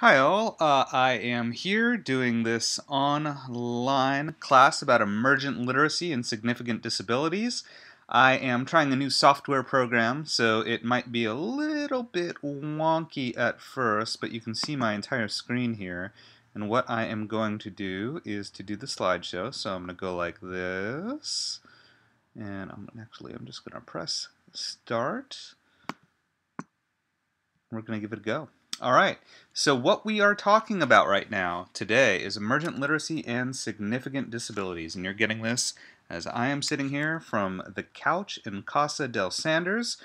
Hi all, I am here doing this online class about emergent literacy and significant disabilities. I am trying a new software program, so it might be a little bit wonky at first, but you can see my entire screen here. And what I am going to do is to do the slideshow, so I'm going to go like this. And I'm just going to press start. We're going to give it a go. All right, so what we are talking about right now today is emergent literacy and significant disabilities. And you're getting this as I am sitting here from the couch in Casa del Sanders.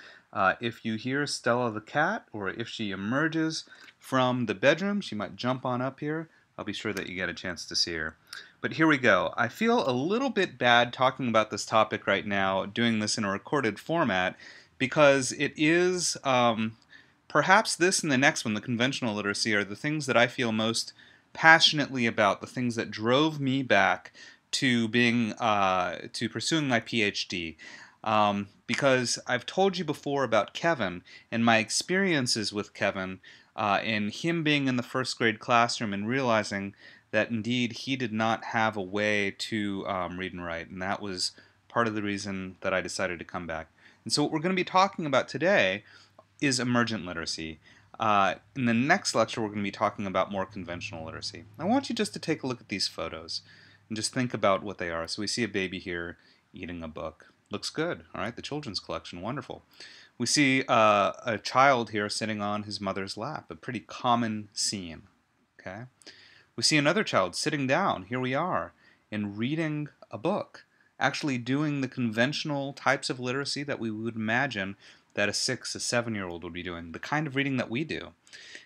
If you hear Stella the cat, or if she emerges from the bedroom, she might jump on up here. I'll be sure that you get a chance to see her. But here we go. I feel a little bit bad talking about this topic right now, doing this in a recorded format, because it is perhaps this and the next one, the conventional literacy, are the things that I feel most passionately about, the things that drove me back to pursuing my PhD. Because I've told you before about Kevin and my experiences with Kevin, and him being in the first grade classroom and realizing that indeed he did not have a way to read and write, and that was part of the reason that I decided to come back. And so what we're going to be talking about today is emergent literacy. In the next lecture, we're going to be talking about more conventional literacy. I want you just to take a look at these photos and just think about what they are. So we see a baby here eating a book. Looks good, all right? The children's collection, wonderful. We see a child here sitting on his mother's lap, a pretty common scene, okay? We see another child sitting down, here we are, and reading a book, actually doing the conventional types of literacy that we would imagine that a 6, a 7-year-old would be doing, the kind of reading that we do.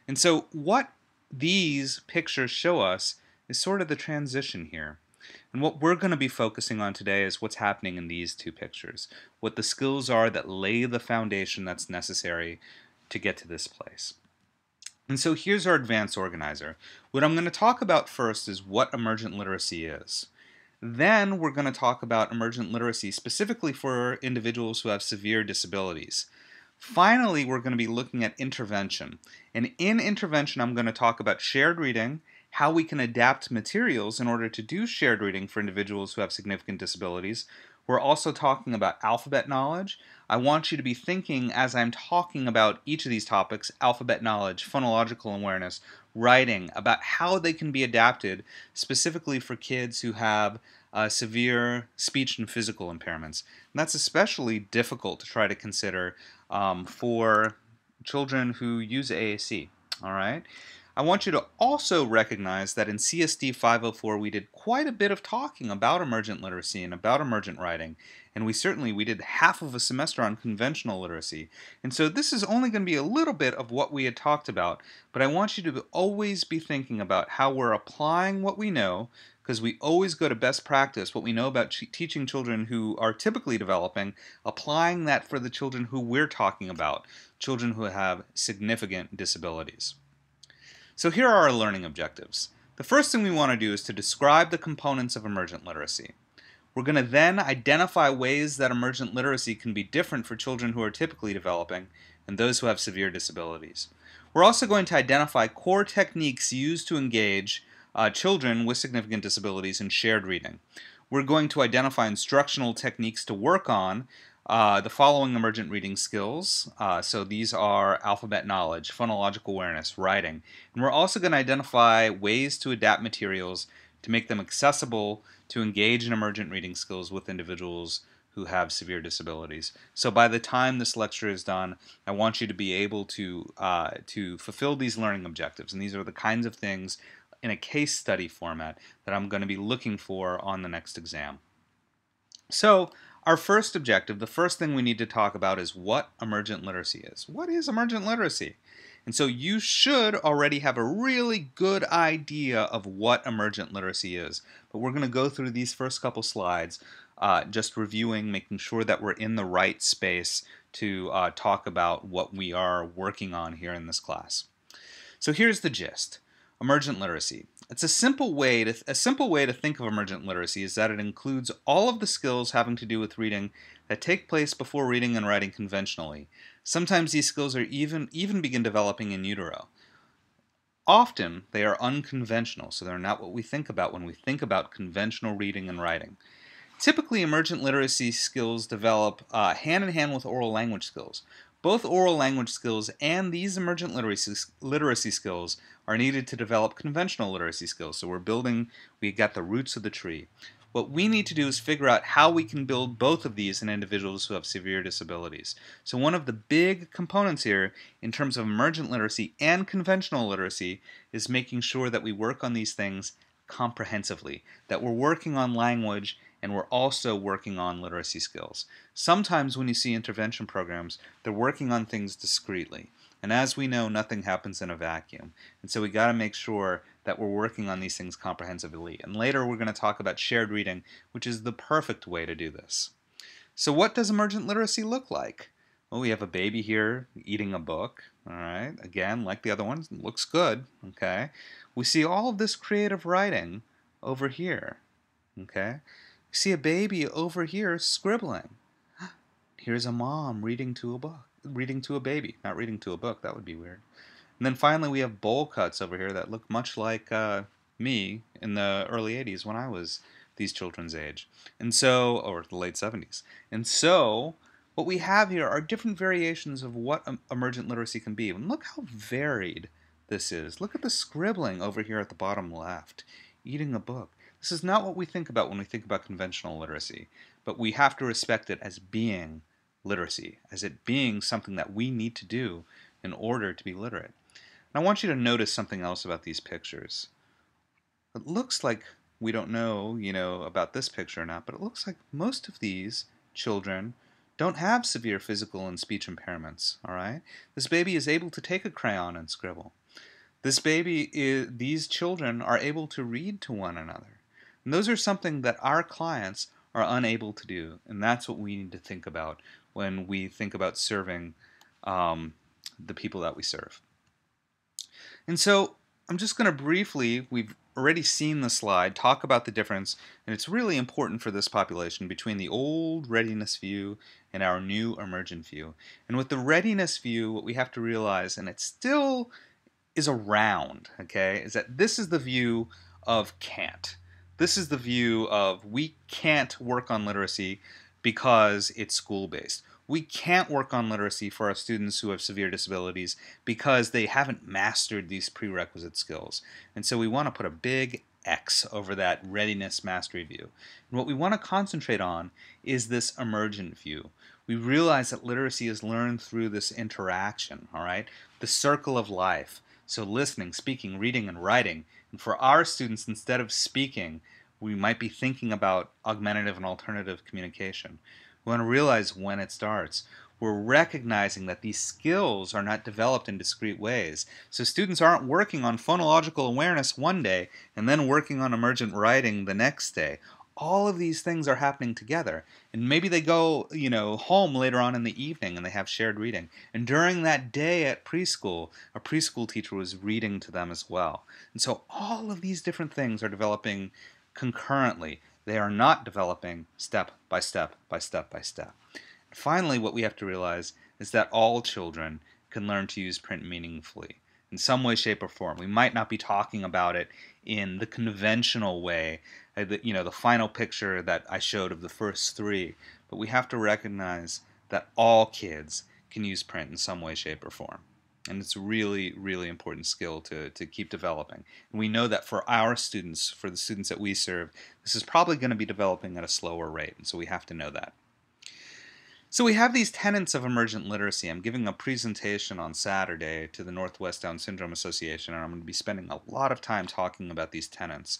And so what these pictures show us is sort of the transition here. And what we're going to be focusing on today is what's happening in these two pictures, what the skills are that lay the foundation that's necessary to get to this place. And so here's our advanced organizer. What I'm going to talk about first is what emergent literacy is. Then we're going to talk about emergent literacy specifically for individuals who have severe disabilities. Finally, we're going to be looking at intervention. And in intervention, I'm going to talk about shared reading, how we can adapt materials in order to do shared reading for individuals who have significant disabilities. We're also talking about alphabet knowledge. I want you to be thinking, as I'm talking about each of these topics, alphabet knowledge, phonological awareness, writing, about how they can be adapted specifically for kids who have severe speech and physical impairments. And that's especially difficult to try to consider for children who use AAC. All right. I want you to also recognize that in CSD 504 we did quite a bit of talking about emergent literacy and about emergent writing, and we did half of a semester on conventional literacy. And so this is only going to be a little bit of what we had talked about, but I want you to always be thinking about how we're applying what we know, because we always go to best practice, what we know about teaching children who are typically developing, applying that for the children who we're talking about, children who have significant disabilities. So here are our learning objectives. The first thing we want to do is to describe the components of emergent literacy. We're going to then identify ways that emergent literacy can be different for children who are typically developing and those who have severe disabilities. We're also going to identify core techniques used to engage children with significant disabilities in shared reading. We're going to identify instructional techniques to work on the following emergent reading skills. So these are alphabet knowledge, phonological awareness, writing. And we're also going to identify ways to adapt materials to make them accessible to engage in emergent reading skills with individuals who have severe disabilities. So by the time this lecture is done, I want you to be able to fulfill these learning objectives. And these are the kinds of things in a case study format that I'm going to be looking for on the next exam. So our first objective, the first thing we need to talk about is what emergent literacy is. What is emergent literacy? And so you should already have a really good idea of what emergent literacy is. But we're going to go through these first couple slides, just reviewing, making sure that we're in the right space to talk about what we are working on here in this class. So here's the gist. Emergent literacy. It's a simple way to think of emergent literacy is that it includes all of the skills having to do with reading that take place before reading and writing conventionally. Sometimes these skills are even begin developing in utero. often they are unconventional, so they're not what we think about when we think about conventional reading and writing. Typically, emergent literacy skills develop hand in hand with oral language skills. Both oral language skills and these emergent literacy skills are needed to develop conventional literacy skills. So we got the roots of the tree. What we need to do is figure out how we can build both of these in individuals who have severe disabilities. So one of the big components here in terms of emergent literacy and conventional literacy is making sure that we work on these things comprehensively, that we're working on language and we're also working on literacy skills. Sometimes when you see intervention programs, they're working on things discretely. And as we know, nothing happens in a vacuum. And so we got to make sure that we're working on these things comprehensively. And later we're going to talk about shared reading, which is the perfect way to do this. So what does emergent literacy look like? Well, we have a baby here eating a book. All right, again, like the other ones, it looks good. Okay, we see all of this creative writing over here. Okay, we see a baby over here scribbling. Here's a mom reading to a book, reading to a baby, not reading to a book. That would be weird. And then finally, we have bowl cuts over here that look much like me in the early 80s when I was these children's age. And so, or the late 70s. And so, what we have here are different variations of what emergent literacy can be. And look how varied this is. Look at the scribbling over here at the bottom left, eating a book. This is not what we think about when we think about conventional literacy, but we have to respect it as being literacy, as it being something that we need to do in order to be literate. And I want you to notice something else about these pictures. It looks like we don't know, about this picture or not, but it looks like most of these children don't have severe physical and speech impairments, all right? This baby is able to take a crayon and scribble. These children are able to read to one another. And those are something that our clients are unable to do, and that's what we need to think about when we think about serving the people that we serve. And so I'm just going to briefly, we've already seen the slide, talk about the difference, and it's really important for this population between the old readiness view and our new emergent view. And with the readiness view, what we have to realize, and it still is around, okay, is that this is the view of can't. This is the view of we can't work on literacy because it's school-based. We can't work on literacy for our students who have severe disabilities because they haven't mastered these prerequisite skills. And so we want to put a big X over that readiness mastery view. And what we want to concentrate on is this emergent view. We realize that literacy is learned through this interaction, all right? The circle of life. So listening, speaking, reading, and writing. And for our students, instead of speaking, we might be thinking about augmentative and alternative communication. We want to realize when it starts. We're recognizing that these skills are not developed in discrete ways. So students aren't working on phonological awareness one day and then working on emergent writing the next day. All of these things are happening together. And maybe they go, home later on in the evening and they have shared reading. And during that day at preschool, a preschool teacher was reading to them as well. And so all of these different things are developing concurrently. They are not developing step by step by step by step. And finally, what we have to realize is that all children can learn to use print meaningfully in some way, shape, or form. We might not be talking about it in the conventional way, the final picture that I showed of the first three, but we have to recognize that all kids can use print in some way, shape, or form. And it's a really, really important skill to keep developing. And we know that for our students, for the students that we serve, this is probably going to be developing at a slower rate, and so we have to know that. So we have these tenets of emergent literacy. I'm giving a presentation on Saturday to the Northwest Down Syndrome Association, and I'm going to be spending a lot of time talking about these tenets.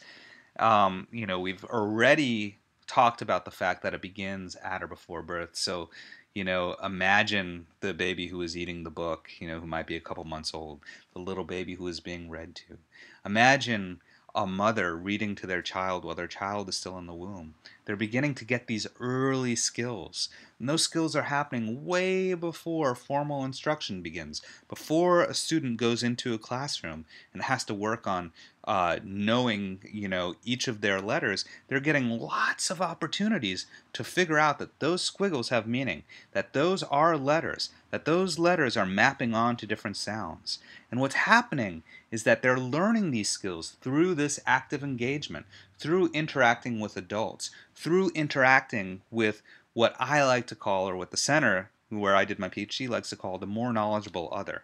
We've already talked about the fact that it begins at or before birth. So, imagine the baby who is eating the book, who might be a couple months old, the little baby who is being read to. Imagine a mother reading to their child while their child is still in the womb. They're beginning to get these early skills. And those skills are happening way before formal instruction begins, before a student goes into a classroom and has to work on knowing, each of their letters, they're getting lots of opportunities to figure out that those squiggles have meaning, that those are letters, that those letters are mapping on to different sounds. And what's happening is that they're learning these skills through this active engagement, through interacting with adults, through interacting with what I like to call, or what the center where I did my PhD likes to call, the more knowledgeable other.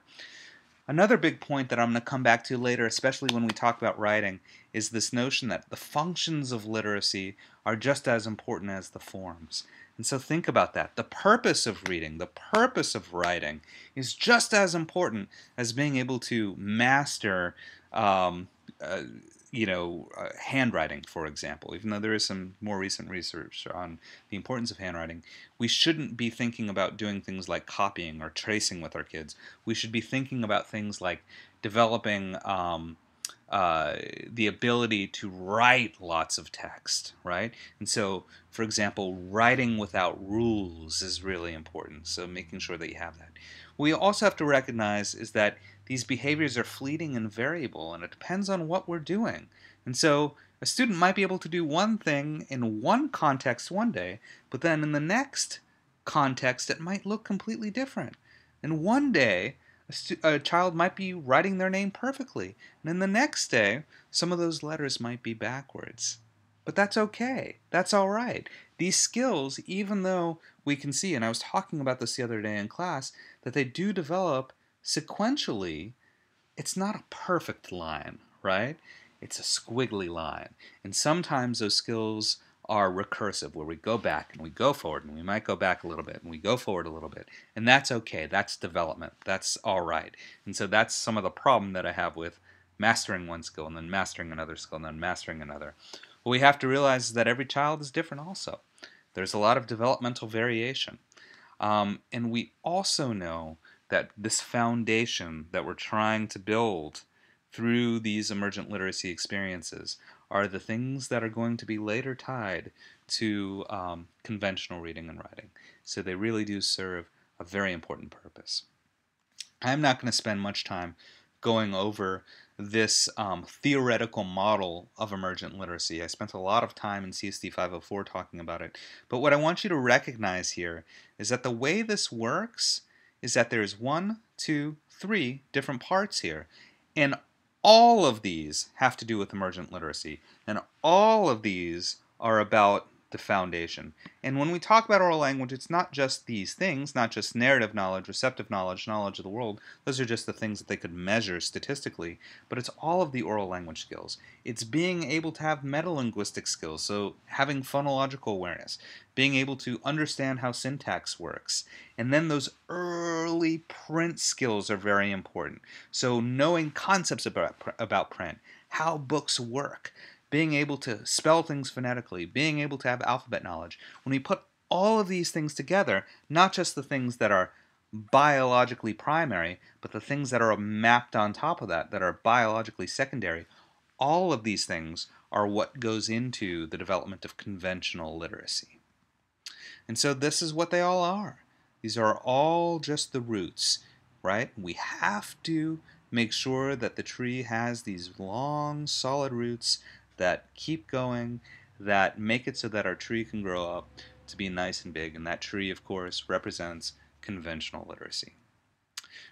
Another big point that I'm going to come back to later, especially when we talk about writing, is this notion that the functions of literacy are just as important as the forms. And so think about that. The purpose of reading, the purpose of writing, is just as important as being able to master um, uh, handwriting, for example. Even though there is some more recent research on the importance of handwriting, we shouldn't be thinking about doing things like copying or tracing with our kids. We should be thinking about things like developing the ability to write lots of text, right? And so, for example, writing without rules is really important. So making sure that you have that. What we also have to recognize is that these behaviors are fleeting and variable, and it depends on what we're doing. And so a student might be able to do one thing in one context one day, but then in the next context it might look completely different. And one day a child might be writing their name perfectly, and then the next day some of those letters might be backwards. But that's okay. That's all right. These skills, even though we can see, and I was talking about this the other day in class, that they do develop sequentially, it's not a perfect line, right? It's a squiggly line. And sometimes those skills are recursive, where we go back and we go forward, and we might go back a little bit and we go forward a little bit. And that's okay. That's development. That's all right. And so that's some of the problem that I have with mastering one skill and then mastering another skill and then mastering another. What we have to realize is that every child is different also. There's a lot of developmental variation. And we also know that this foundation that we're trying to build through these emergent literacy experiences are the things that are going to be later tied to conventional reading and writing. So they really do serve a very important purpose. I'm not going to spend much time going over this theoretical model of emergent literacy. I spent a lot of time in CSD 504 talking about it. But what I want you to recognize here is that the way this works is that there's 1, 2, 3 different parts here. And all of these have to do with emergent literacy. And all of these are about the foundation. And when we talk about oral language, it's not just these things, not just narrative knowledge, receptive knowledge, knowledge of the world. Those are just the things that they could measure statistically, but it's all of the oral language skills. It's being able to have metalinguistic skills, so having phonological awareness, being able to understand how syntax works. And then those early print skills are very important. So knowing concepts about print, how books work, being able to spell things phonetically, being able to have alphabet knowledge. When we put all of these things together, not just the things that are biologically primary, but the things that are mapped on top of that are biologically secondary, all of these things are what goes into the development of conventional literacy. And so this is what they all are. These are all just the roots, right? We have to make sure that the tree has these long, solid roots that keep going, that make it so that our tree can grow up to be nice and big. And that tree, of course, represents conventional literacy.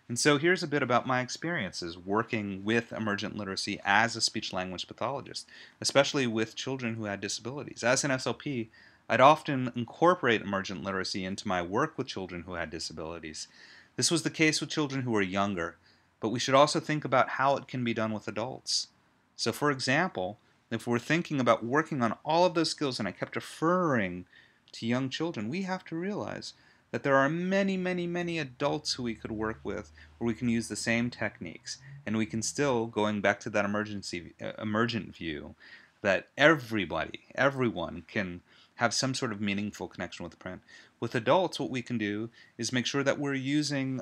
And so here's a bit about my experiences working with emergent literacy as a speech-language pathologist, especially with children who had disabilities. As an SLP, I'd often incorporate emergent literacy into my work with children who had disabilities. This was the case with children who were younger, but we should also think about how it can be done with adults. So for example, if we're thinking about working on all of those skills and I kept referring to young children, we have to realize that there are many, many, many adults who we could work with where we can use the same techniques. And we can still, going back to that emergent view, that everyone can have some sort of meaningful connection with print. With adults, what we can do is make sure that we're using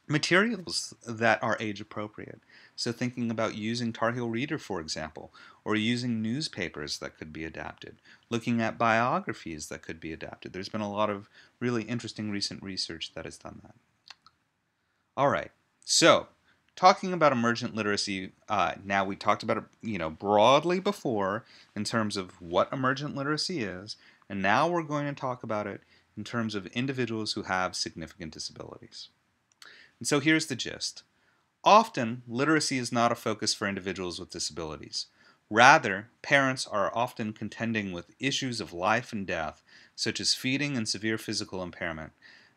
materials that are age appropriate. So thinking about using Tar Heel Reader, for example, or using newspapers that could be adapted, looking at biographies that could be adapted. There's been a lot of really interesting recent research that has done that. All right, so talking about emergent literacy, now we talked about it, broadly before in terms of what emergent literacy is, and now we're going to talk about it in terms of individuals who have significant disabilities. And so here's the gist. Often, literacy is not a focus for individuals with disabilities. Rather, parents are often contending with issues of life and death, such as feeding and severe physical impairment.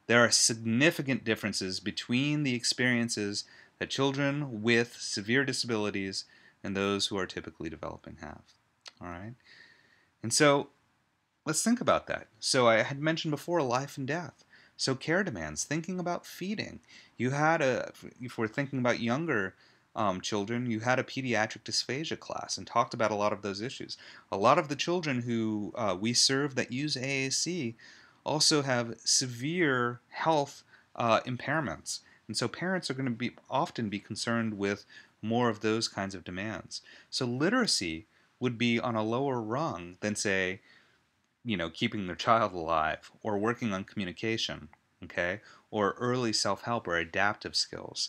There are significant differences between the experiences that children with severe disabilities and those who are typically developing have. All right? And so let's think about that. So I had mentioned before life and death. So care demands, thinking about feeding. If we're thinking about younger children, you had a pediatric dysphagia class and talked about a lot of those issues. A lot of the children who we serve that use AAC also have severe health impairments. And so parents are going to often be concerned with more of those kinds of demands. So literacy would be on a lower rung than, say, keeping their child alive or working on communication, okay, or early self-help or adaptive skills.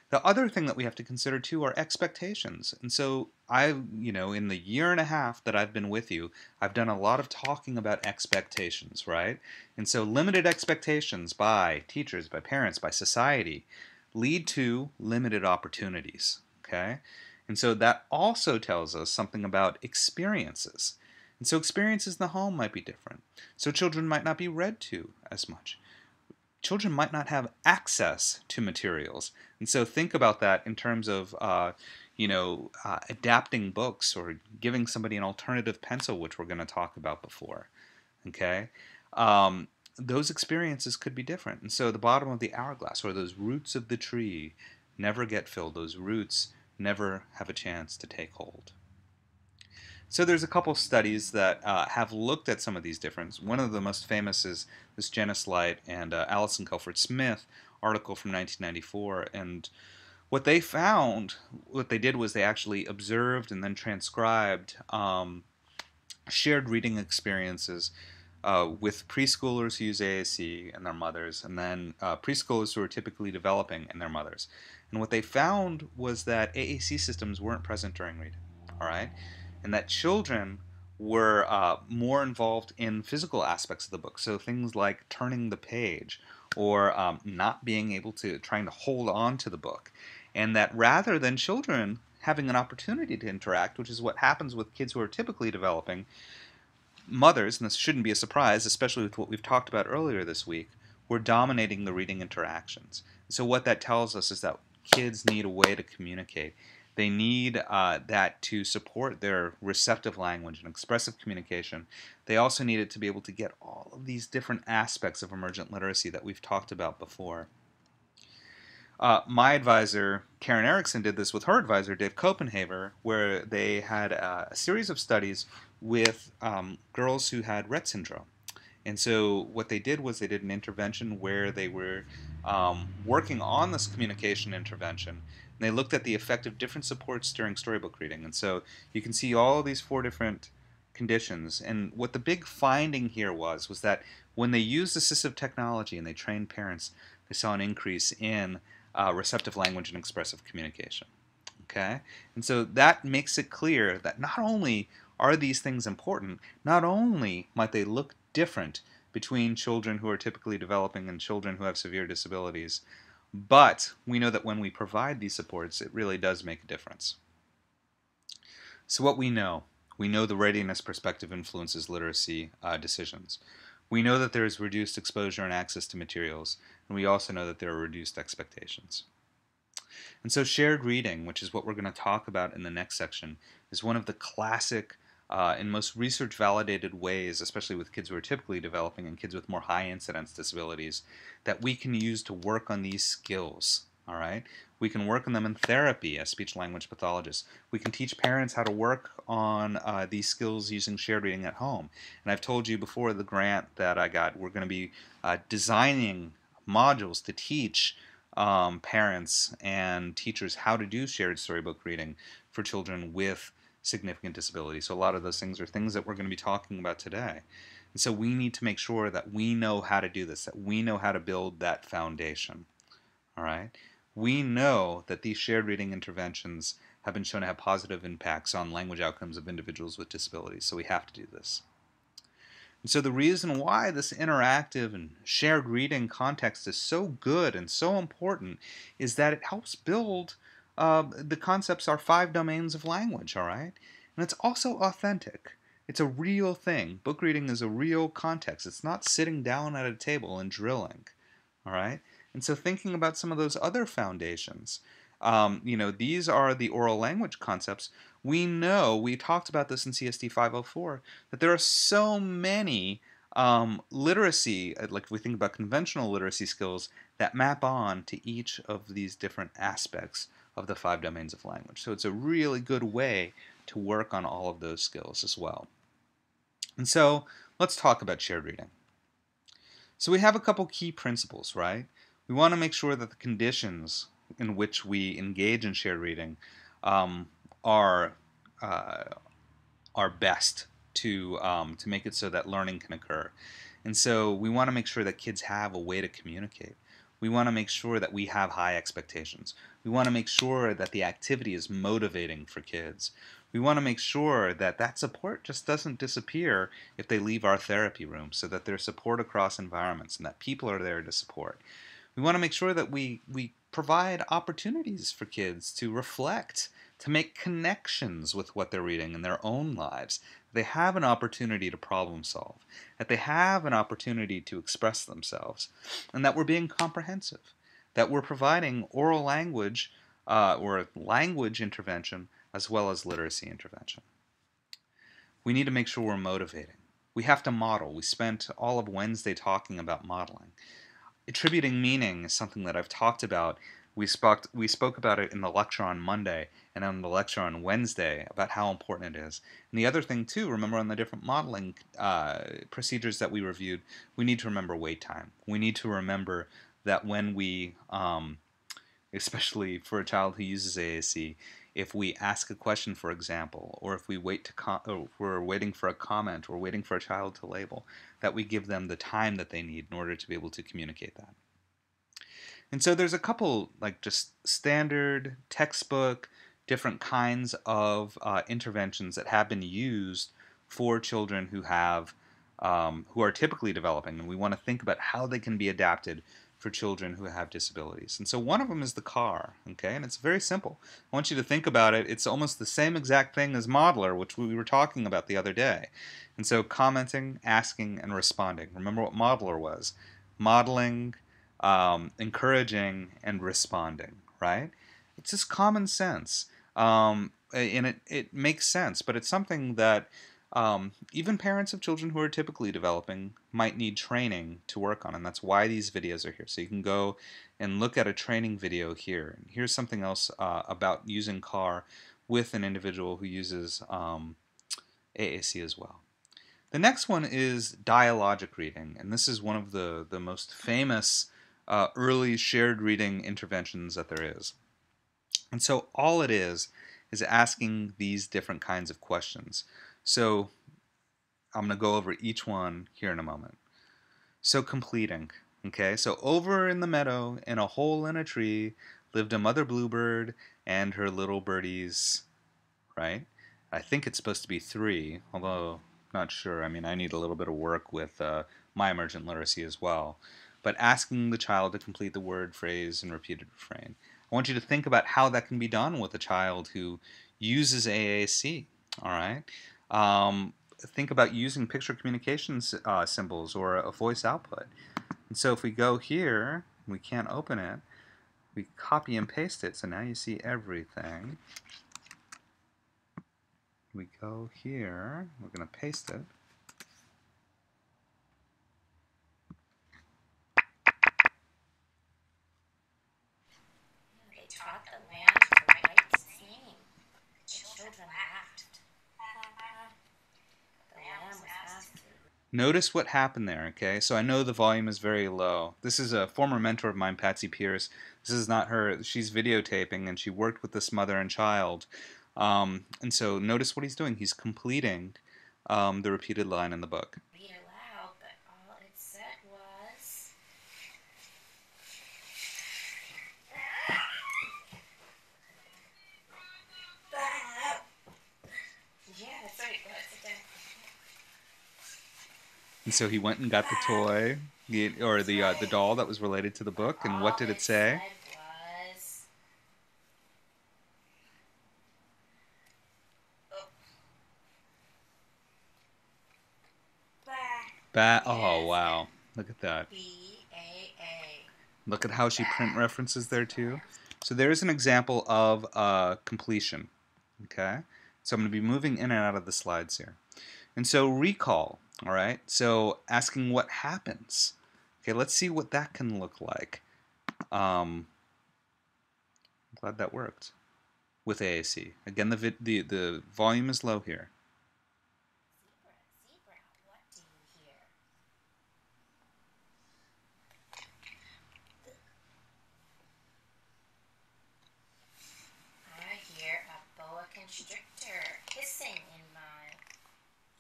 The other thing that we have to consider too are expectations. And so in the year and a half that I've been with you, I've done a lot of talking about expectations, right? And so limited expectations by teachers, by parents, by society lead to limited opportunities, okay? And so that also tells us something about experiences. And so experiences in the home might be different. So children might not be read to as much. Children might not have access to materials. And so think about that in terms of, adapting books or giving somebody an alternative pencil, which we're going to talk about before. Okay? Those experiences could be different. And so the bottom of the hourglass, or those roots of the tree, never get filled. Those roots never have a chance to take hold. So there's a couple studies that have looked at some of these differences. One of the most famous is this Janice Light and Alison Telford Smith article from 1994. And what they found, what they did was they actually observed and then transcribed shared reading experiences with preschoolers who use AAC and their mothers, and then preschoolers who are typically developing and their mothers. And what they found was that AAC systems weren't present during reading, all right? And that children were more involved in physical aspects of the book, so things like turning the page or not being able to, trying to hold on to the book. And that rather than children having an opportunity to interact, which is what happens with kids who are typically developing, mothers, and this shouldn't be a surprise, especially with what we've talked about earlier this week, were dominating the reading interactions. So what that tells us is that kids need a way to communicate. They need that to support their receptive language and expressive communication. They also need it to be able to get all of these different aspects of emergent literacy that we've talked about before. My advisor, Karen Erickson, did this with her advisor, Dave Copenhaver, where they had a series of studies with girls who had Rett syndrome. And so what they did was they did an intervention where they were working on this communication intervention. And they looked at the effect of different supports during storybook reading. And so you can see all these 4 different conditions. And what the big finding here was that when they used assistive technology and they trained parents, they saw an increase in receptive language and expressive communication. Okay? And so that makes it clear that not only are these things important, not only might they look different between children who are typically developing and children who have severe disabilities, but we know that when we provide these supports, it really does make a difference. So what we know the readiness perspective influences literacy decisions. We know that there is reduced exposure and access to materials, and we also know that there are reduced expectations. And so shared reading, which is what we're going to talk about in the next section, is one of the classic and most research validated ways, especially with kids who are typically developing and kids with more high incidence disabilities, that we can use to work on these skills. All right? We can work on them in therapy as speech language pathologists. We can teach parents how to work on these skills using shared reading at home. And I've told you before the grant that I got, we're going to be designing modules to teach parents and teachers how to do shared storybook reading for children with significant disability. So a lot of those things are things that we're going to be talking about today. And so we need to make sure that we know how to do this, that we know how to build that foundation. All right? We know that these shared reading interventions have been shown to have positive impacts on language outcomes of individuals with disabilities, so we have to do this. And so the reason why this interactive and shared reading context is so good and so important is that it helps build the concepts are 5 domains of language, all right? And it's also authentic. It's a real thing. Book reading is a real context. It's not sitting down at a table and drilling, all right? And so thinking about some of those other foundations, these are the oral language concepts. We know, we talked about this in CSD 504, that there are so many literacy, like if we think about conventional literacy skills, that map on to each of these different aspects of the 5 domains of language. So it's a really good way to work on all of those skills as well. And so let's talk about shared reading. So we have a couple key principles, right? We want to make sure that the conditions in which we engage in shared reading um, are uh, best to make it so that learning can occur. And so we want to make sure that kids have a way to communicate. We want to make sure that we have high expectations. We want to make sure that the activity is motivating for kids. We want to make sure that that support just doesn't disappear if they leave our therapy room, so that there's support across environments and that people are there to support. We want to make sure that we provide opportunities for kids to reflect, to make connections with what they're reading in their own lives. They have an opportunity to problem solve, that they have an opportunity to express themselves, and that we're being comprehensive, that we're providing oral language or language intervention as well as literacy intervention. We need to make sure we're motivating. We have to model. We spent all of Wednesday talking about modeling. Attributing meaning is something that I've talked about. We spoke about it in the lecture on Monday and on the lecture on Wednesday about how important it is. And the other thing too, remember on the different modeling procedures that we reviewed, we need to remember wait time. We need to remember that when we, especially for a child who uses AAC, if we ask a question, for example, or if we wait to or we're waiting for a comment or waiting for a child to label, that we give them the time that they need in order to be able to communicate that. And so there's a couple like just standard textbook, different kinds of interventions that have been used for children who are typically developing, and we want to think about how they can be adapted for children who have disabilities. And so one of them is the car, okay? And it's very simple. I want you to think about it. It's almost the same exact thing as modeler, which we were talking about the other day. And so commenting, asking, and responding. Remember what modeler was. Modeling, encouraging, and responding, right? It's just common sense. And it makes sense, but it's something that even parents of children who are typically developing might need training to work on, and that's why these videos are here. So you can go and look at a training video here. And here's something else about using CAR with an individual who uses AAC as well. The next one is dialogic reading, and this is one of the most famous early shared reading interventions that there is. And so all it is asking these different kinds of questions. So I'm going to go over each one here in a moment. So completing, okay? So over in the meadow, in a hole in a tree, lived a mother bluebird and her little birdies, right? I think it's supposed to be 3, although not sure. I mean, I need a little bit of work with my emergent literacy as well. But asking the child to complete the word, phrase, and repeated refrain. I want you to think about how that can be done with a child who uses AAC, all right? Think about using picture communication symbols or a voice output. And so if we go here, we can't open it, we copy and paste it, so now you see everything. We go here, we're going to paste it. They taught the land to write singing. Children laughed. The lamb was asked to. Notice what happened there, okay? So I know the volume is very low. This is a former mentor of mine, Patsy Pierce. This is not her. She's videotaping, and she worked with this mother and child. And so notice what he's doing. He's completing the repeated line in the book. Read aloud, but all it said was. And so he went and got the toy, or That's the right. doll that was related to the But book. And what all did it it say? said was, oh, bah. Oh, Yes, wow. Look at that. BAA. Look at how she print Bad. references there too. Sometimes. So there's an example of completion. Okay. So I'm going to be moving in and out of the slides here. And so recall. All right. So asking what happens. Okay. Let's see what that can look like. I'm glad that worked with AAC. Again, the volume is low here. Zebra, zebra, what do you hear? I hear a boa constrictor hissing in my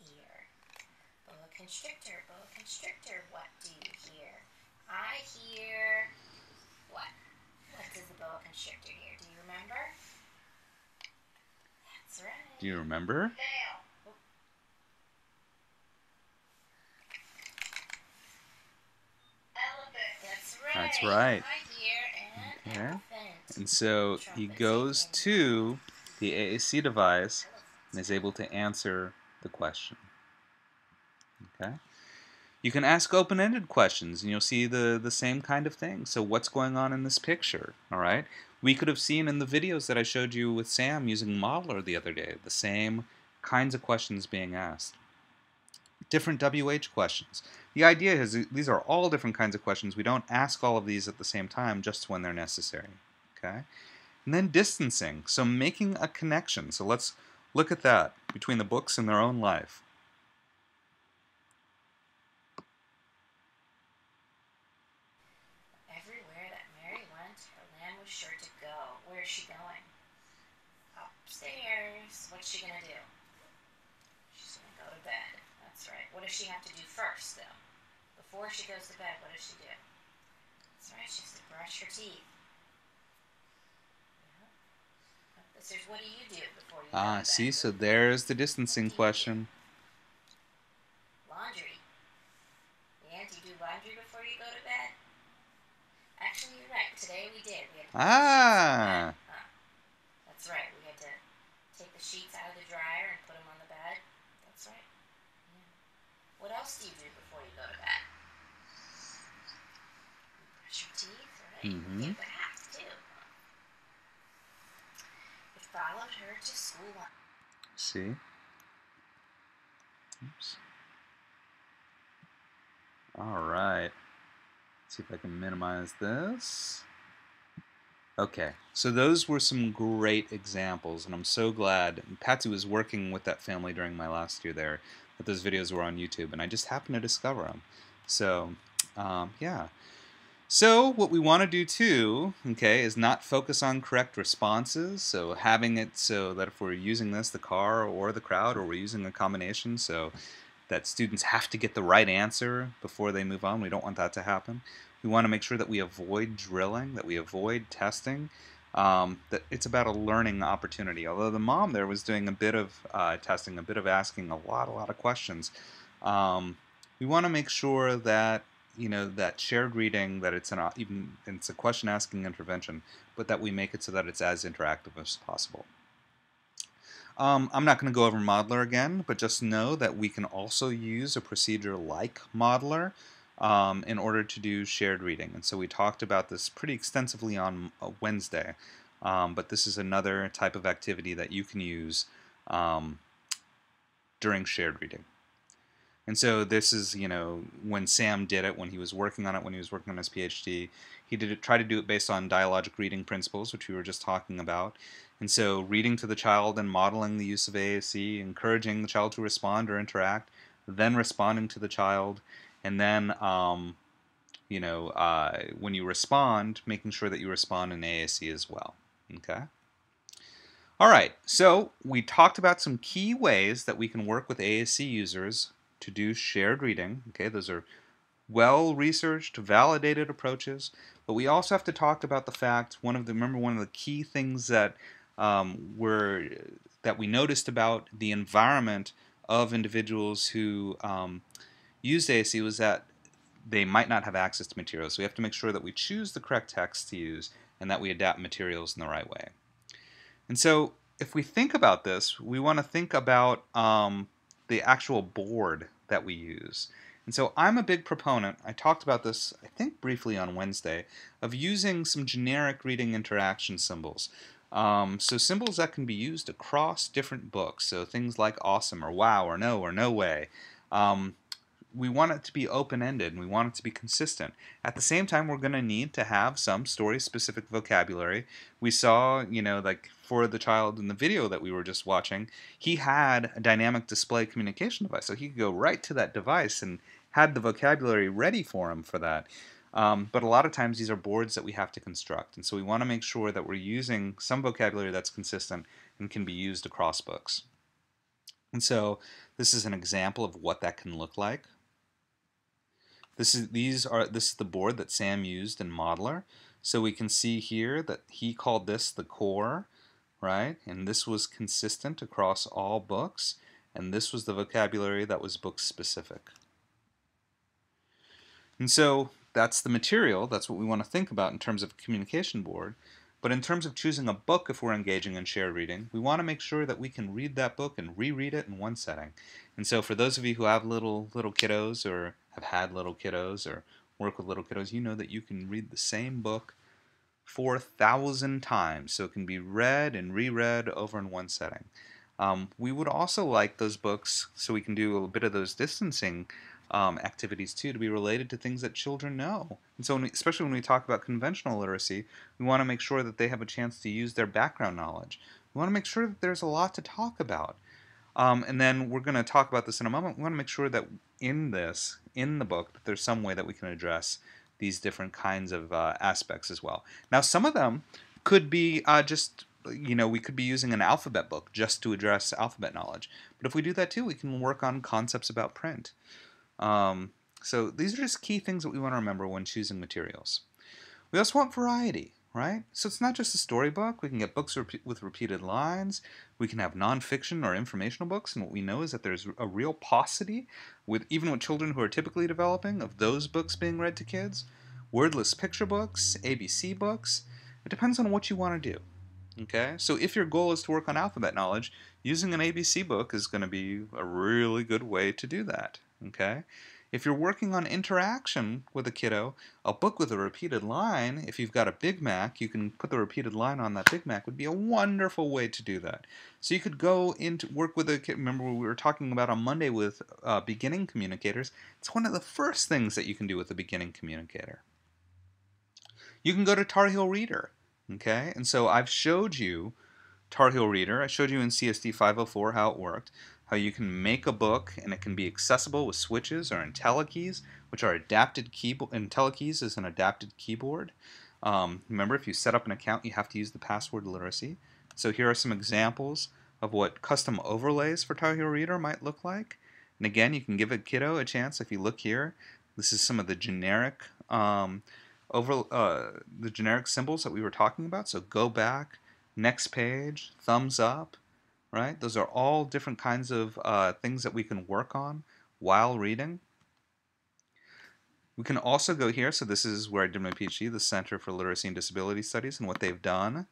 ear. Boa constrictor, what do you hear? I hear what? What does the boa constrictor hear? Do you remember? That's right. Do you remember? Fail. Elephant. That's right. That's right. I hear an Okay. elephant. And so he goes to the AAC device and is able to answer the question. Okay. You can ask open-ended questions and you'll see the same kind of thing. So what's going on in this picture? All right. We could have seen in the videos that I showed you with Sam using Modeler the other day, the same kinds of questions being asked. Different WH questions. The idea is these are all different kinds of questions. We don't ask all of these at the same time, just when they're necessary. Okay? And then distancing, so making a connection. So let's look at that between the books and their own life. Everywhere that Mary went, her lamb was sure to go. Where is she going? Upstairs. What's she gonna do? She's gonna go to bed. That's right. What does she have to do first, though? Before she goes to bed, what does she do? That's right. She has to brush her teeth. This is what do you do before you go to bed? See, so there's the distancing question. Laundry. Yeah, do you do laundry before you go to bed? Actually, you're right. Today we did. We had to put the sheets on the bed. That's right. We had to take the sheets out of the dryer and put them on the bed. That's right. Yeah. What else do you do before you go to bed? You brush your teeth, right? Mm-hmm. You get a bath, too. It followed her to school. See? Oops. All right. Let's see if I can minimize this. Okay, so those were some great examples, and I'm so glad. Patsy was working with that family during my last year there, that those videos were on YouTube, and I just happened to discover them. So, yeah. So what we want to do too, okay, is not focus on correct responses. So having it so that if we're using this, the car or the crowd, or we're using a combination, so that students have to get the right answer before they move on. We don't want that to happen. We want to make sure that we avoid drilling, that we avoid testing, that it's about a learning opportunity. Although the mom there was doing a bit of testing, a bit of asking a lot of questions. We want to make sure that that shared reading, that it's even it's a question asking intervention, but that we make it so that it's as interactive as possible. I'm not going to go over Modeler again, but just know that we can also use a procedure like Modeler in order to do shared reading. And so we talked about this pretty extensively on Wednesday, but this is another type of activity that you can use during shared reading. And so this is, when Sam did it, when he was working on it, when he was working on his PhD, he try to do it based on dialogic reading principles, which we were just talking about. And so reading to the child and modeling the use of AAC, encouraging the child to respond or interact, then responding to the child, and then, when you respond, making sure that you respond in AAC as well. Okay? All right, so we talked about some key ways that we can work with AAC users to do shared reading. Okay, those are well-researched, validated approaches. But we also have to talk about the fact, remember one of the key things that that we noticed about the environment of individuals who used ASC was that they might not have access to materials. So we have to make sure that we choose the correct text to use and that we adapt materials in the right way. And so if we think about this, we want to think about the actual board that we use. And so I'm a big proponent, I talked about this, I think, briefly on Wednesday, of using some generic reading interaction symbols. So symbols that can be used across different books. So things like awesome or wow or no way. We want it to be open-ended and we want it to be consistent. At the same time, we're going to need to have some story-specific vocabulary. We saw, like for the child in the video that we were just watching, he had a dynamic display communication device. So he could go right to that device and had the vocabulary ready for him for that. But a lot of times these are boards that we have to construct. And so we want to make sure that we're using some vocabulary that's consistent and can be used across books. And so this is an example of what that can look like. This is the board that Sam used in Modeler. So we can see here that he called this the core, right? And this was consistent across all books. And this was the vocabulary that was book specific. And so that's the material. That's what we want to think about in terms of a communication board. But in terms of choosing a book, if we're engaging in shared reading, we want to make sure that we can read that book and reread it in one setting. And so for those of you who have little kiddos or have had little kiddos or work with little kiddos, you know that you can read the same book 4,000 times. So it can be read and reread over in one setting. We would also like those books, so we can do a bit of those distancing activities too, to be related to things that children know. And so especially when we talk about conventional literacy, we want to make sure that they have a chance to use their background knowledge. We want to make sure that there's a lot to talk about. And then we're going to talk about this in a moment. We want to make sure that in the book, that there's some way that we can address these different kinds of aspects as well. Now, some of them could be we could be using an alphabet book just to address alphabet knowledge. But if we do that too, we can work on concepts about print. So these are just key things that we want to remember when choosing materials. We also want variety, right? So it's not just a storybook. We can get books with repeated lines. We can have nonfiction or informational books. And what we know is that there's a real paucity, even with children who are typically developing, of those books being read to kids. Wordless picture books, ABC books. It depends on what you want to do. Okay, so if your goal is to work on alphabet knowledge, using an ABC book is going to be a really good way to do that. Okay, if you're working on interaction with a kiddo, a book with a repeated line, if you've got a Big Mac, you can put the repeated line on that Big Mac, would be a wonderful way to do that. So you could go into work with a kid. Remember we were talking about on Monday with beginning communicators. It's one of the first things that you can do with a beginning communicator. You can go to Tar Heel Reader. Okay, and so I've showed you Tar Heel Reader. I showed you in CSD 504 how it worked, how you can make a book and it can be accessible with switches or IntelliKeys, which are adapted keyboard. IntelliKeys is an adapted keyboard. Remember, if you set up an account, you have to use the password literacy. So here are some examples of what custom overlays for Tar Heel Reader might look like. And again, you can give a kiddo a chance. If you look here, this is some of the generic the generic symbols that we were talking about. So go back, next page, thumbs up, right? Those are all different kinds of things that we can work on while reading. We can also go here. So this is where I did my PhD, the Center for Literacy and Disability Studies, and what they've done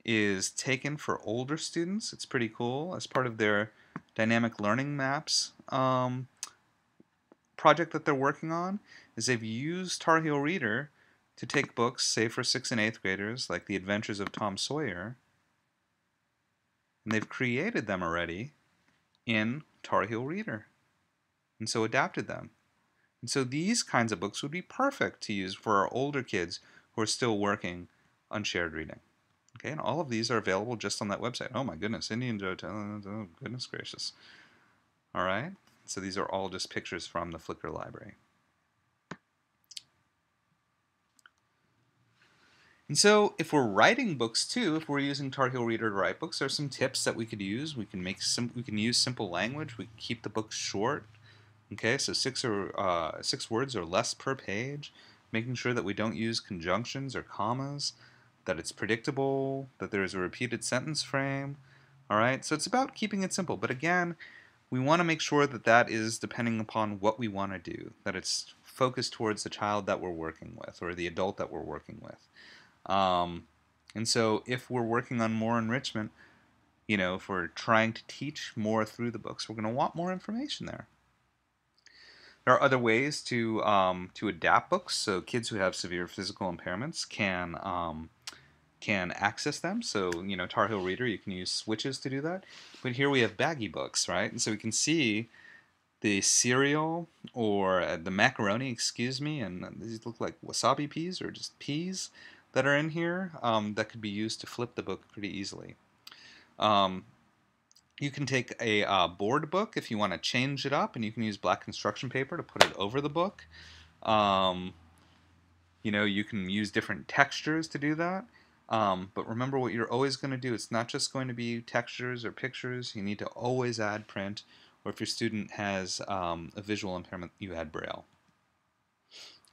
is taken for older students. It's pretty cool. As part of their dynamic learning maps project that they're working on, is they've used Tar Heel Reader to take books, say for 6th and 8th graders, like The Adventures of Tom Sawyer, and they've created them already in Tar Heel Reader, and so adapted them. And so these kinds of books would be perfect to use for our older kids who are still working on shared reading. Okay, and all of these are available just on that website. Oh my goodness, Indian Joe, oh goodness gracious. All right, so these are all just pictures from the Flickr library. And so if we're writing books too, if we're using Tar Heel Reader to write books, there's some tips that we could use. We can use simple language. We can keep the books short. Okay, so 6 words or less per page. Making sure that we don't use conjunctions or commas, that it's predictable, that there is a repeated sentence frame. All right, so it's about keeping it simple. But again, we want to make sure that that is depending upon what we want to do, that it's focused towards the child that we're working with or the adult that we're working with. And so if we're working on more enrichment, if we're trying to teach more through the books, we're going to want more information there. There are other ways to adapt books, so kids who have severe physical impairments can access them. So Tar Heel Reader, you can use switches to do that. But here we have baggy books, right? And so we can see the cereal or the macaroni, excuse me, and these look like wasabi peas or just peas that are in here that could be used to flip the book pretty easily. You can take a board book if you want to change it up, and you can use black construction paper to put it over the book. You can use different textures to do that. But remember what you're always going to do. It's not just going to be textures or pictures. You need to always add print, or if your student has a visual impairment, you add Braille.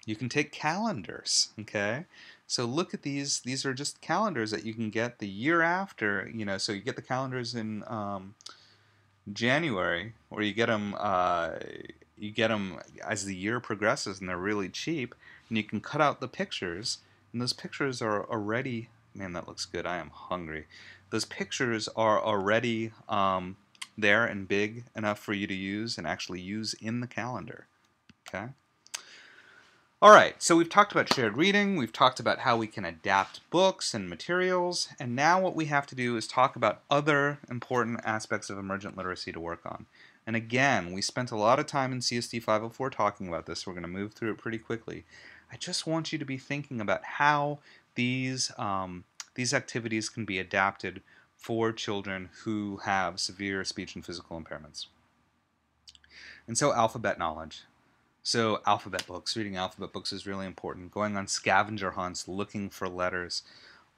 You can take calendars, okay? So look at these. These are just calendars that you can get the year after, so you get the calendars in January, or you get them as the year progresses, and they're really cheap, and you can cut out the pictures, and those pictures are already, man, that looks good. I am hungry. Those pictures are already there and big enough for you to use and actually use in the calendar, okay? All right, so we've talked about shared reading, we've talked about how we can adapt books and materials, and now what we have to do is talk about other important aspects of emergent literacy to work on. And again, we spent a lot of time in CSD 504 talking about this, so we're going to move through it pretty quickly. I just want you to be thinking about how these activities can be adapted for children who have severe speech and physical impairments. And so alphabet knowledge. So alphabet books, reading alphabet books is really important. Going on scavenger hunts, looking for letters,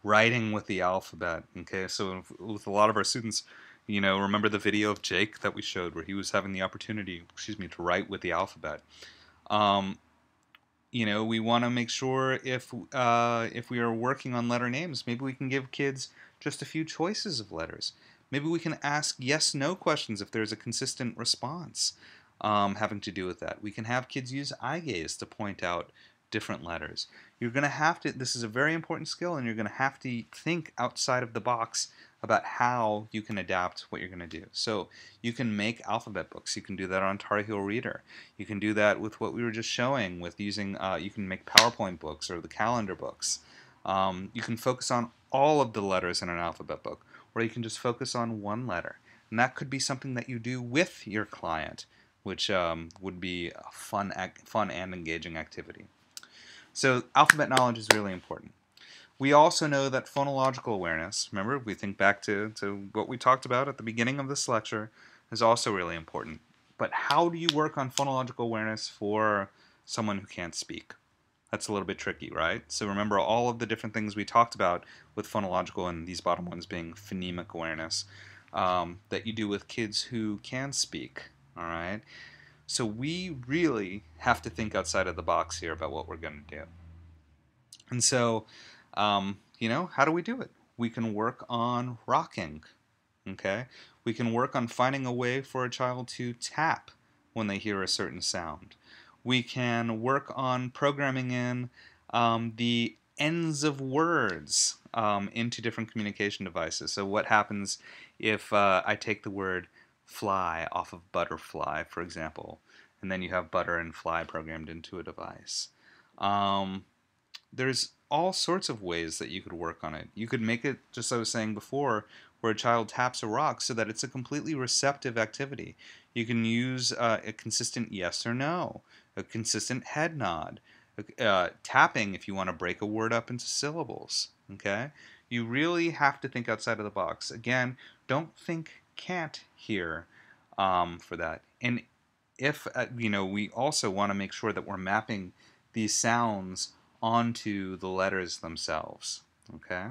writing with the alphabet. Okay, so with a lot of our students, remember the video of Jake that we showed where he was having the opportunity, to write with the alphabet. We want to make sure if we are working on letter names, maybe we can give kids just a few choices of letters. Maybe we can ask yes/no questions if there's a consistent response. Having to do with that. We can have kids use eye gaze to point out different letters. You're going to have to, this is a very important skill, and you're going to have to think outside of the box about how you can adapt what you're going to do. So you can make alphabet books. You can do that on Tar Heel Reader. You can do that with what we were just showing with using, you can make PowerPoint books or the calendar books. You can focus on all of the letters in an alphabet book, or you can just focus on one letter. And that could be something that you do with your client, which would be a fun and engaging activity. So alphabet knowledge is really important. We also know that phonological awareness, remember, we think back to what we talked about at the beginning of this lecture, is also really important. But how do you work on phonological awareness for someone who can't speak? That's a little bit tricky, right? So remember all of the different things we talked about with phonological, and these bottom ones being phonemic awareness, that you do with kids who can speak, all right? So we really have to think outside of the box here about what we're going to do. And so, how do we do it? We can work on rocking, okay? We can work on finding a way for a child to tap when they hear a certain sound. We can work on programming in the ends of words into different communication devices. So what happens if I take the word fly off of butterfly, for example, and then you have butter and fly programmed into a device. There's all sorts of ways that you could work on it. You could make it, just as I was saying before, where a child taps a rock so that it's a completely receptive activity. You can use a consistent yes or no, a consistent head nod, tapping if you want to break a word up into syllables. Okay? You really have to think outside of the box. Again, don't think can't here for that. And if, we also want to make sure that we're mapping these sounds onto the letters themselves, okay?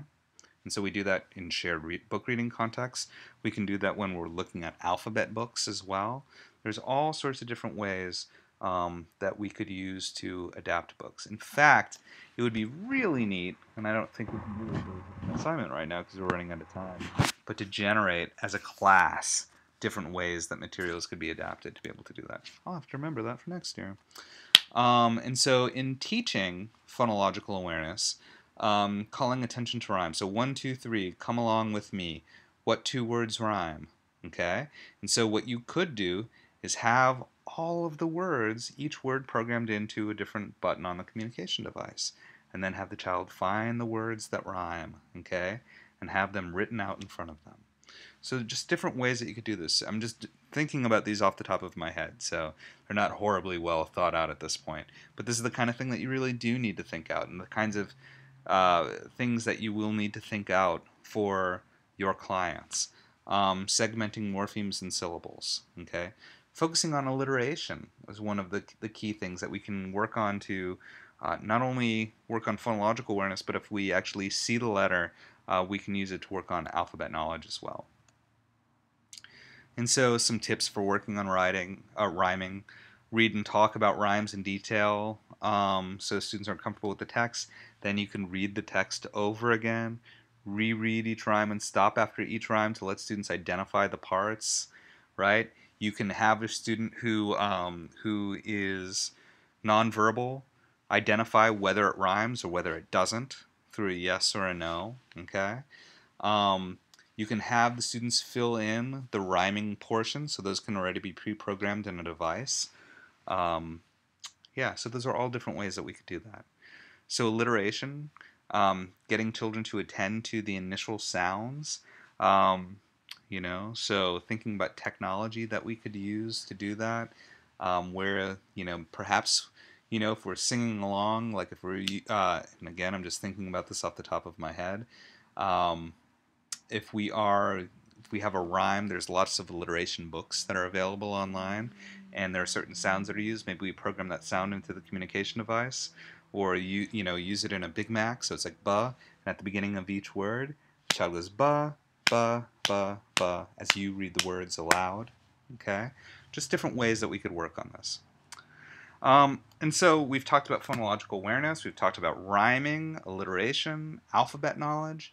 And so we do that in shared book reading contexts. We can do that when we're looking at alphabet books as well. There's all sorts of different ways that we could use to adapt books. In fact, it would be really neat, and I don't think we can really do an assignment right now because we're running out of time, but to generate as a class different ways that materials could be adapted to be able to do that. I'll have to remember that for next year. And so in teaching phonological awareness, calling attention to rhyme. So 1, 2, 3, come along with me. What two words rhyme? Okay? And so what you could do is have all of the words, each word programmed into a different button on the communication device. And then have the child find the words that rhyme, okay? And have them written out in front of them. So just different ways that you could do this. I'm just thinking about these off the top of my head, so they're not horribly well thought out at this point. But this is the kind of thing that you really do need to think out, and the kinds of things that you will need to think out for your clients. Segmenting morphemes and syllables, okay? Focusing on alliteration is one of the key things that we can work on to not only work on phonological awareness, but if we actually see the letter, we can use it to work on alphabet knowledge as well. And so some tips for working on rhyming. Read and talk about rhymes in detail so students are comfortable with the text. Then you can read the text over again, reread each rhyme and stop after each rhyme to let students identify the parts, right? You can have a student who is nonverbal identify whether it rhymes or whether it doesn't through a yes or a no, okay? Um, you can have the students fill in the rhyming portion, so those can already be pre-programmed in a device. Yeah, so those are all different ways that we could do that. So alliteration, getting children to attend to the initial sounds, so thinking about technology that we could use to do that, where, perhaps, if we're singing along, like if we're, and again, I'm just thinking about this off the top of my head, um, if we have a rhyme, there's lots of alliteration books that are available online, and there are certain sounds that are used. Maybe we program that sound into the communication device, or use it in a Big Mac, so it's like ba, and at the beginning of each word, the child goes ba, ba, ba, ba, as you read the words aloud. Okay, just different ways that we could work on this. And so we've talked about phonological awareness, we've talked about rhyming, alliteration, alphabet knowledge.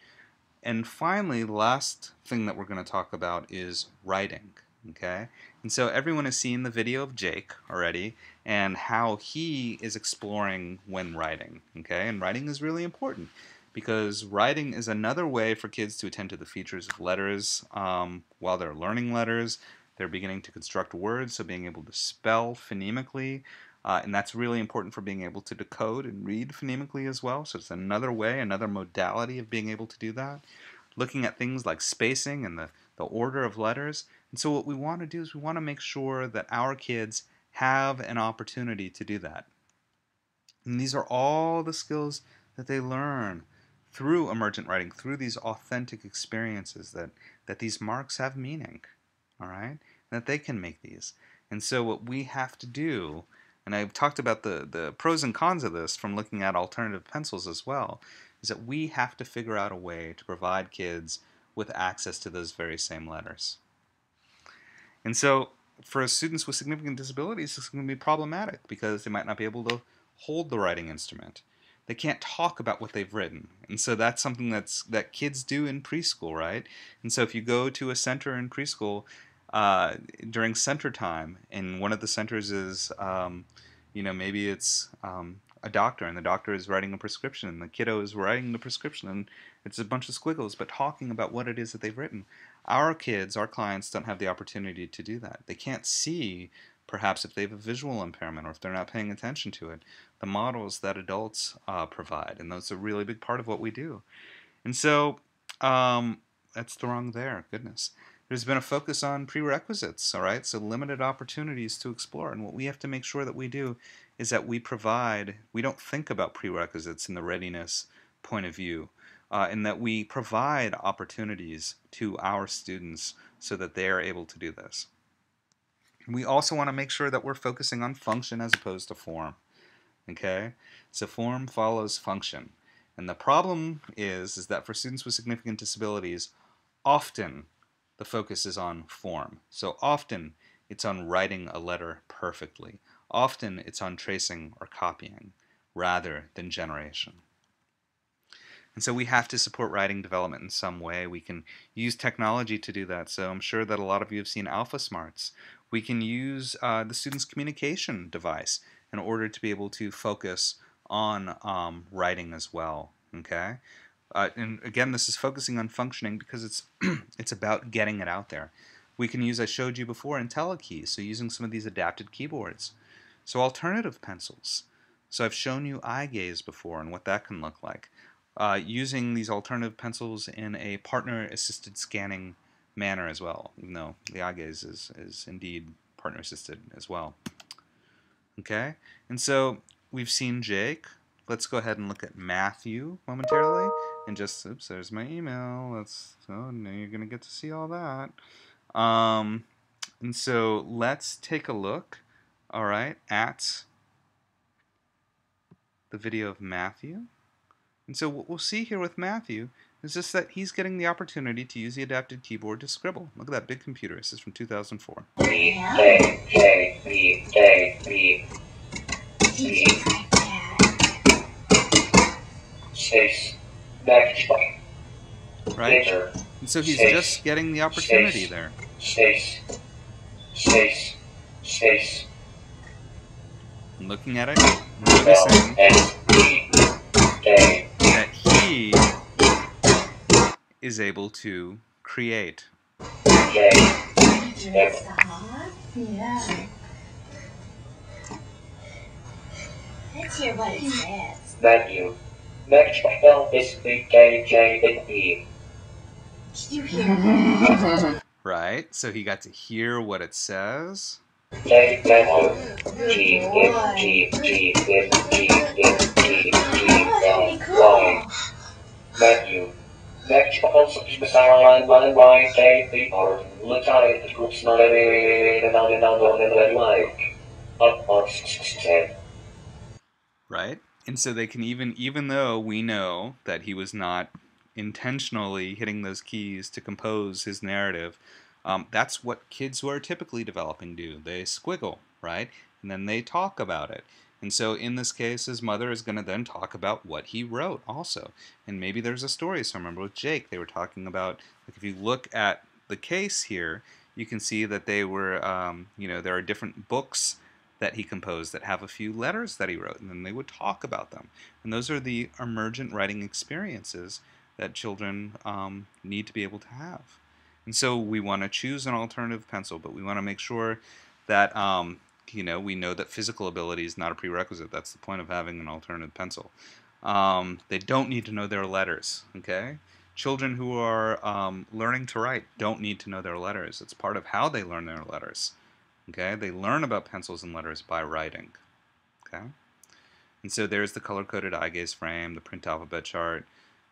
And finally, the last thing that we're going to talk about is writing, okay? And so everyone has seen the video of Jake already and how he is exploring when writing, okay? And writing is really important because writing is another way for kids to attend to the features of letters while they're learning letters. They're beginning to construct words, so being able to spell phonemically, and that's really important for being able to decode and read phonemically as well. So it's another way, another modality of being able to do that. Looking at things like spacing and the order of letters. And so what we want to do is we want to make sure that our kids have an opportunity to do that. And these are all the skills that they learn through emergent writing, through these authentic experiences, that these marks have meaning, all right? And that they can make these. And so what we have to do, and I've talked about the pros and cons of this from looking at alternative pencils as well, is that we have to figure out a way to provide kids with access to those very same letters. And so for students with significant disabilities, it's going to be problematic because they might not be able to hold the writing instrument. They can't talk about what they've written. And so that's something that kids do in preschool, right? And so if you go to a center in preschool during center time, and one of the centers is, maybe it's a doctor, and the doctor is writing a prescription, and the kiddo is writing the prescription, and it's a bunch of squiggles, but talking about what it is that they've written. Our kids, our clients, don't have the opportunity to do that. They can't see, perhaps if they have a visual impairment or if they're not paying attention to it, the models that adults provide, and that's a really big part of what we do. And so that's the wrong there, goodness. There's been a focus on prerequisites, all right? So limited opportunities to explore. And what we have to make sure that we do is that we don't think about prerequisites in the readiness point of view, and that we provide opportunities to our students so that they are able to do this. We also want to make sure that we're focusing on function as opposed to form, okay? So form follows function. And the problem is that for students with significant disabilities, often the focus is on form. So often it's on writing a letter perfectly. Often it's on tracing or copying rather than generation. And so we have to support writing development in some way. We can use technology to do that. So I'm sure that a lot of you have seen Alpha Smarts. We can use the student's communication device in order to be able to focus on writing as well. Okay, and again, this is focusing on functioning because it's it's about getting it out there. We can use, I showed you before, IntelliKeys, so using some of these adapted keyboards. So alternative pencils. So I've shown you eye gaze before and what that can look like. Using these alternative pencils in a partner-assisted scanning manner as well, even though the eye gaze is indeed partner-assisted as well. Okay, and so we've seen Jake. Let's go ahead and look at Matthew momentarily. And just, oops, there's my email. Oh, now you're going to get to see all that. And so let's take a look, all right, at the video of Matthew. And so what we'll see here with Matthew is just that he's getting the opportunity to use the adapted keyboard to scribble. Look at that big computer. This is from 2004. Space. Back. Right? And so he's just getting the opportunity there. Space. Space. Space. Looking at it, noticing that he is able to create. Yeah. Let's hear what it says. Matthew. Next spell is BKJNE. Did you hear? Right? So he got to hear what it says. Matthew. Next spell is beside by KP or Lieutenant Groups not like. Right? And so they can even though we know that he was not intentionally hitting those keys to compose his narrative, that's what kids who are typically developing do. They squiggle, right? And then they talk about it. And so in this case, his mother is going to then talk about what he wrote also. And maybe there's a story. So I remember with Jake, they were talking about, like if you look at the case here, you can see that they were, there are different books that he composed that have a few letters that he wrote, and then they would talk about them. And those are the emergent writing experiences that children need to be able to have. And so we want to choose an alternative pencil, but we want to make sure that we know that physical ability is not a prerequisite. That's the point of having an alternative pencil. They don't need to know their letters, okay? Children who are learning to write don't need to know their letters. It's part of how they learn their letters. Okay, they learn about pencils and letters by writing. Okay, and so there's the color-coded eye gaze frame, the print alphabet chart,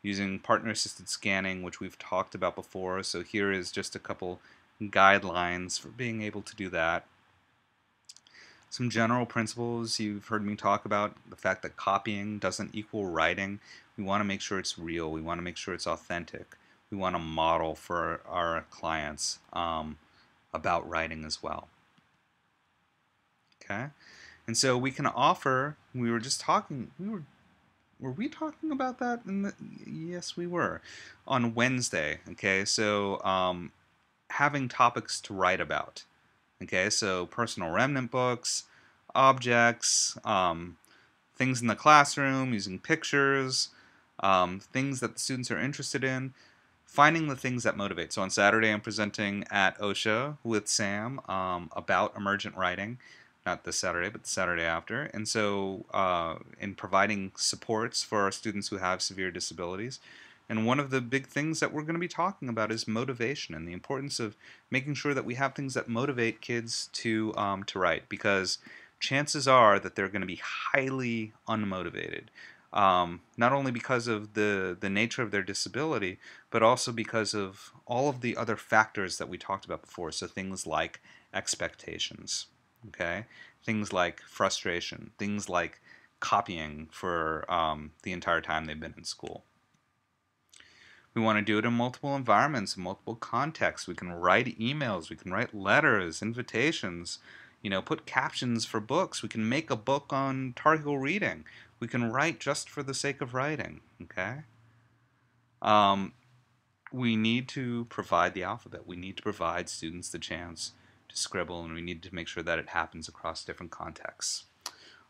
using partner-assisted scanning, which we've talked about before. So here is just a couple guidelines for being able to do that. Some general principles you've heard me talk about, the fact that copying doesn't equal writing. We want to make sure it's real. We want to make sure it's authentic. We want to model for our clients about writing as well. Okay, and so we can offer. We were just talking. Were we talking about that? Yes, we were on Wednesday. Okay, so having topics to write about. Okay, so personal remnant books, objects, things in the classroom, using pictures, things that the students are interested in. Finding the things that motivate. So on Saturday, I'm presenting at OSHA with Sam about emergent writing. Not this Saturday, but the Saturday after. And so in providing supports for our students who have severe disabilities. And one of the big things that we're going to be talking about is motivation and the importance of making sure that we have things that motivate kids to write, because chances are that they're going to be highly unmotivated. Not only because of the nature of their disability, but also because of all of the other factors that we talked about before. So things like expectations. Okay, things like frustration, things like copying for the entire time they've been in school. We want to do it in multiple environments, in multiple contexts. We can write emails, we can write letters, invitations, put captions for books. We can make a book on Tar Heel reading. We can write just for the sake of writing, okay? We need to provide the alphabet. We need to provide students the chance to scribble, and we need to make sure that it happens across different contexts.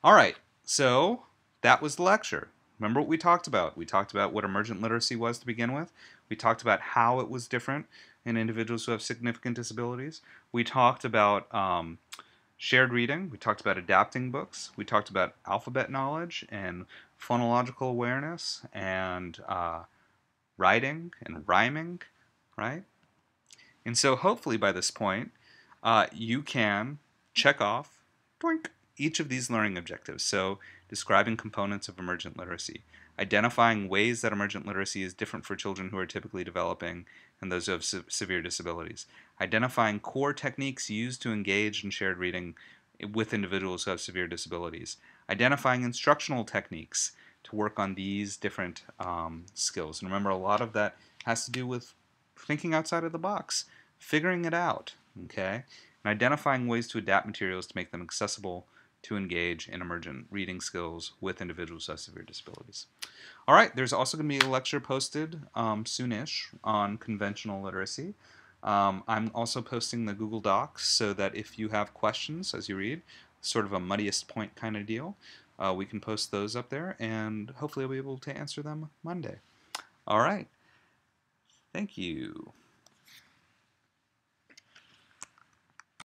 All right, so that was the lecture. Remember what we talked about? We talked about what emergent literacy was to begin with. We talked about how it was different in individuals who have significant disabilities. We talked about shared reading. We talked about adapting books. We talked about alphabet knowledge and phonological awareness and writing and rhyming, right? And so hopefully by this point, you can check off doink, each of these learning objectives. So describing components of emergent literacy, identifying ways that emergent literacy is different for children who are typically developing and those who have severe disabilities, identifying core techniques used to engage in shared reading with individuals who have severe disabilities, identifying instructional techniques to work on these different skills. And remember, a lot of that has to do with thinking outside of the box, figuring it out, okay? And identifying ways to adapt materials to make them accessible to engage in emergent reading skills with individuals who have severe disabilities. All right, there's also going to be a lecture posted soonish on conventional literacy. I'm also posting the Google Docs so that if you have questions as you read, sort of a muddiest point kind of deal, we can post those up there, and hopefully I'll be able to answer them Monday. All right. Thank you.